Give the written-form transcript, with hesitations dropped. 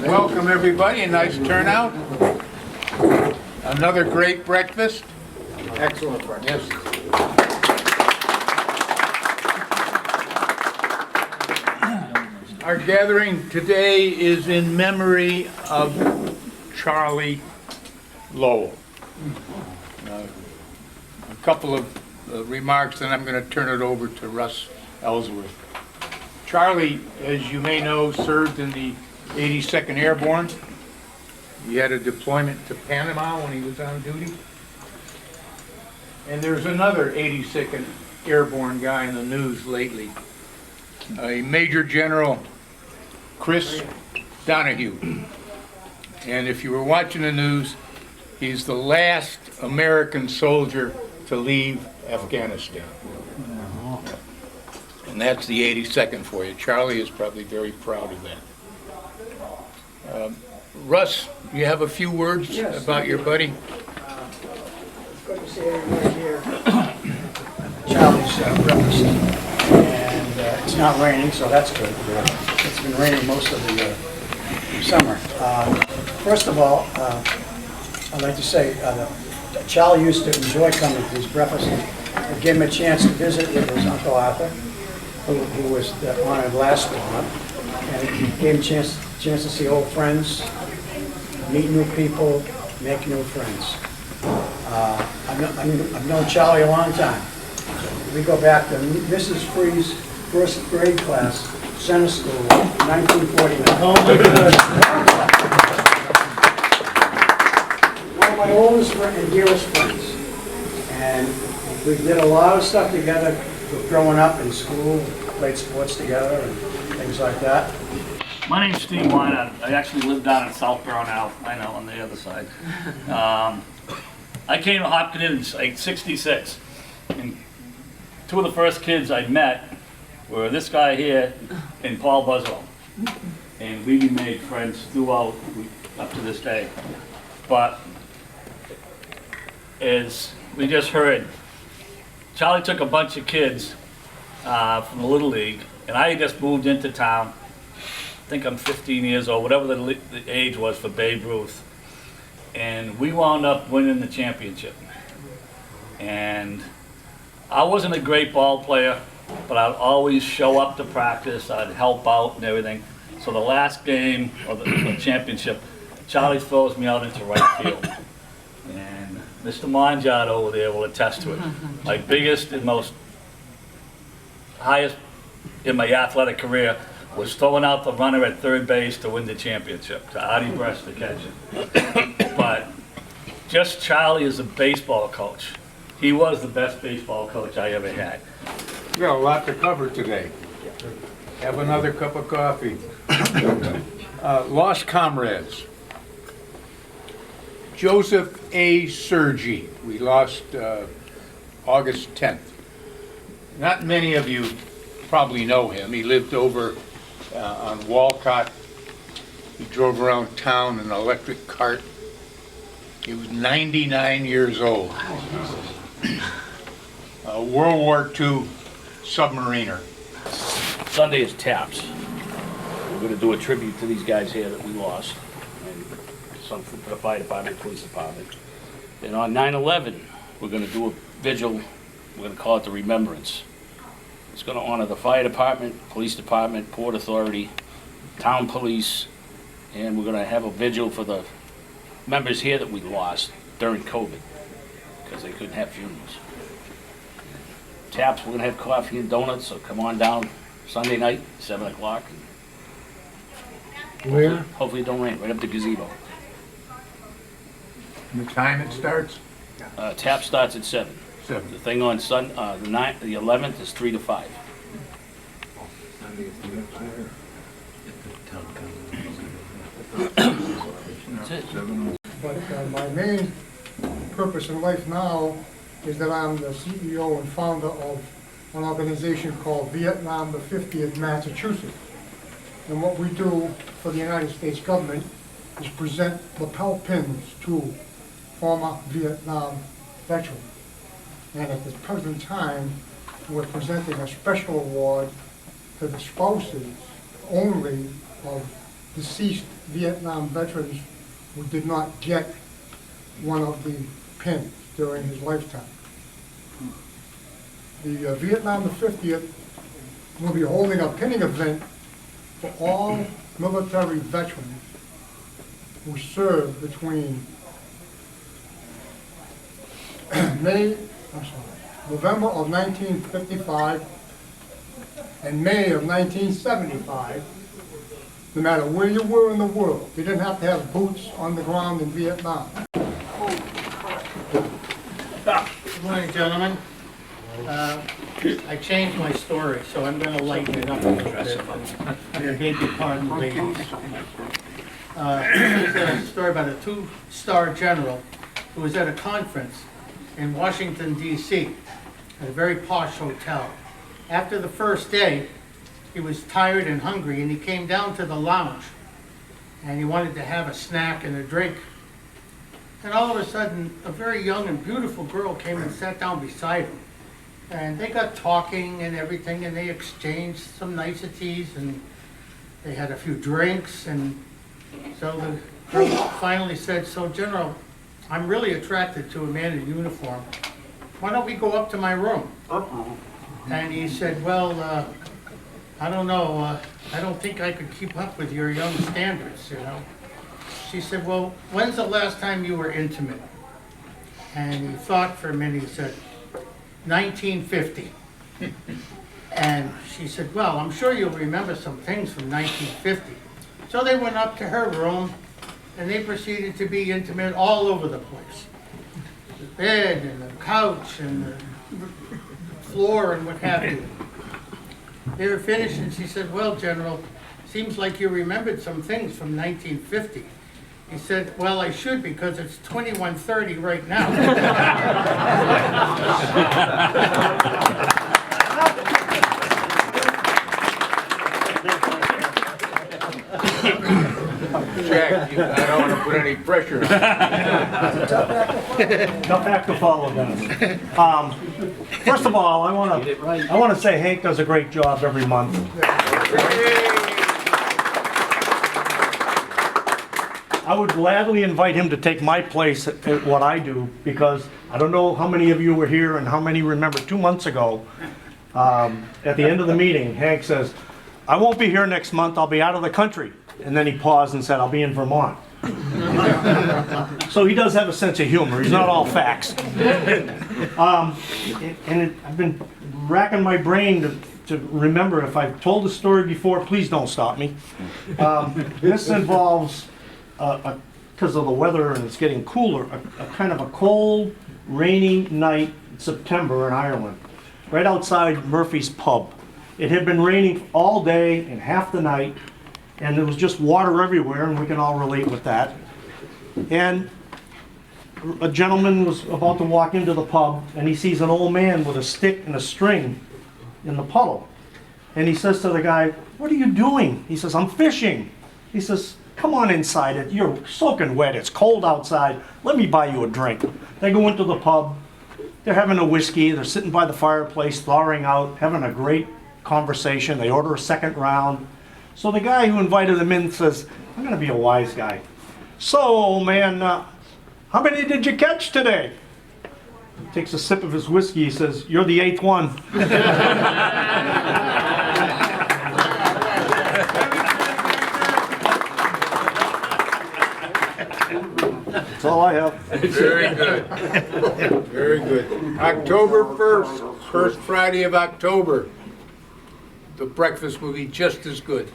Welcome, everybody. A nice turnout. Another great breakfast. Excellent breakfast. Yes. Our gathering today is in memory of Charlie Lowell. A couple of remarks, then I'm going to turn it over to Russ Ellsworth. Charlie, as you may know, served in the 82nd Airborne. He had a deployment to Panama when he was on duty. And there's another 82nd Airborne guy in the news lately, a Major General Chris Donahue. And if you were watching the news, he's the last American soldier to leave Afghanistan. And that's the 82nd for you. Charlie is probably very proud of that. Russ, you have a few words about your buddy? It's good to see everybody here. Charlie's breakfast. And it's not raining, so that's good. It's been raining most of the summer. First of all, I'd like to say Charlie used to enjoy coming to his breakfast. It gave him a chance to visit with his Uncle Arthur, who was honored last month. And it gave him a chance to see old friends, meet new people, make new friends. I've known Charlie a long time. We go back to Mrs. Free's first grade class, center school, 1949. Oh my goodness. One of my oldest and dearest friends. And we did a lot of stuff together growing up in school, played sports together and things like that. My name's Steve Weiner. I actually live down in Southborough now. I know, on the other side. I came to Hopkinton in like '66. And two of the first kids I met were this guy here and Paul Buswell. And we made friends throughout up to this day. But as we just heard, Charlie took a bunch of kids from the Little League, and I just moved into town. I think I'm 15 years old, whatever the age was for Babe Ruth. And we wound up winning the championship. And I wasn't a great ball player, but I'd always show up to practice, I'd help out and everything. So the last game of the championship, Charlie throws me out into right field. And Mr. Monjard over there will attest to it. My biggest and most highest in my athletic career was throwing out the runner at third base to win the championship, to Artie Breast to catch it. But just Charlie as a baseball coach, he was the best baseball coach I ever had. We got a lot to cover today. Have another cup of coffee. Lost comrades. Joseph A. Sergi, we lost August 10th. Not many of you probably know him. He lived over on Walcott. He drove around town in an electric cart. He was 99 years old. World War II submariner. Sunday is taps. We're going to do a tribute to these guys here that we lost. And some for the fire department, police department. And on 9/11, we're going to do a vigil. We're going to call it the Remembrance. It's going to honor the fire department, police department, port authority, town police, and we're going to have a vigil for the members here that we lost during COVID because they couldn't have funerals. Taps, we're going to have coffee and donuts, so come on down Sunday night, 7 o'clock. Where? Hopefully it don't rain, right up the gazebo. And the time it starts? Tap starts at 7. 7. The thing on the 11th is 3 to 5. That's it. But my main purpose in life now is that I'm the CEO and founder of an organization called Vietnam the 50th Massachusetts. And what we do for the United States government is present lapel pins to former Vietnam veterans. And at the present time, we're presenting a special award to the spouses only of deceased Vietnam veterans who did not get one of the pins during his lifetime. The Vietnam the 50th will be holding a pinning event for all military veterans who served between November of 1955 and May of 1975, no matter where you were in the world. You didn't have to have boots on the ground in Vietnam. Good morning, gentlemen. I changed my story, so I'm going to lighten it up a little bit. I beg your pardon, ladies. This is a story about a two-star general who was at a conference in Washington, D.C., at a very posh hotel. After the first day, he was tired and hungry, and he came down to the lounge, and he wanted to have a snack and a drink. And all of a sudden, a very young and beautiful girl came and sat down beside him. And they got talking and everything, and they exchanged some niceties, and they had a few drinks, and so the girl finally said, "So, General, I'm really attracted to a man in uniform. Why don't we go up to my room?" And he said, "Well, I don't know, I don't think I could keep up with your young standards, you know." She said, "Well, when's the last time you were intimate?" And he thought for a minute. He said, 1950. And she said, "Well, I'm sure you'll remember some things from 1950. So they went up to her room, and they proceeded to be intimate all over the place. The bed, and the couch, and the floor, and what have you. They were finished, and she said, "Well, General, seems like you remembered some things from 1950. He said, "Well, I should, because it's 21:30 right now." Jack, I don't want to put any pressure on you. Tough act to follow, Dennis. First of all, I want to say Hank does a great job every month. I would gladly invite him to take my place at what I do, because I don't know how many of you were here and how many remember 2 months ago. At the end of the meeting, Hank says, "I won't be here next month, I'll be out of the country." And then he paused and said, "I'll be in Vermont." So he does have a sense of humor. He's not all facts. I've been racking my brain to remember if I've told the story before. Please don't stop me. This involves, because of the weather and it's getting cooler, a kind of a cold, rainy night in September in Ireland, right outside Murphy's Pub. It had been raining all day and half the night, and there was just water everywhere, and we can all relate with that. And a gentleman was about to walk into the pub, and he sees an old man with a stick and a string in the puddle. And he says to the guy, "What are you doing?" He says, "I'm fishing." He says, "Come on inside. You're soaking wet. It's cold outside. Let me buy you a drink." They go into the pub. They're having a whiskey. They're sitting by the fireplace, thawing out, having a great conversation. They order a second round. So the guy who invited them in says, "I'm going to be a wise guy. So, old man, how many did you catch today?" He takes a sip of his whiskey. He says, "You're the 8th one." That's all I have. Very good. Very good. October 1st, first Friday of October. The breakfast will be just as good.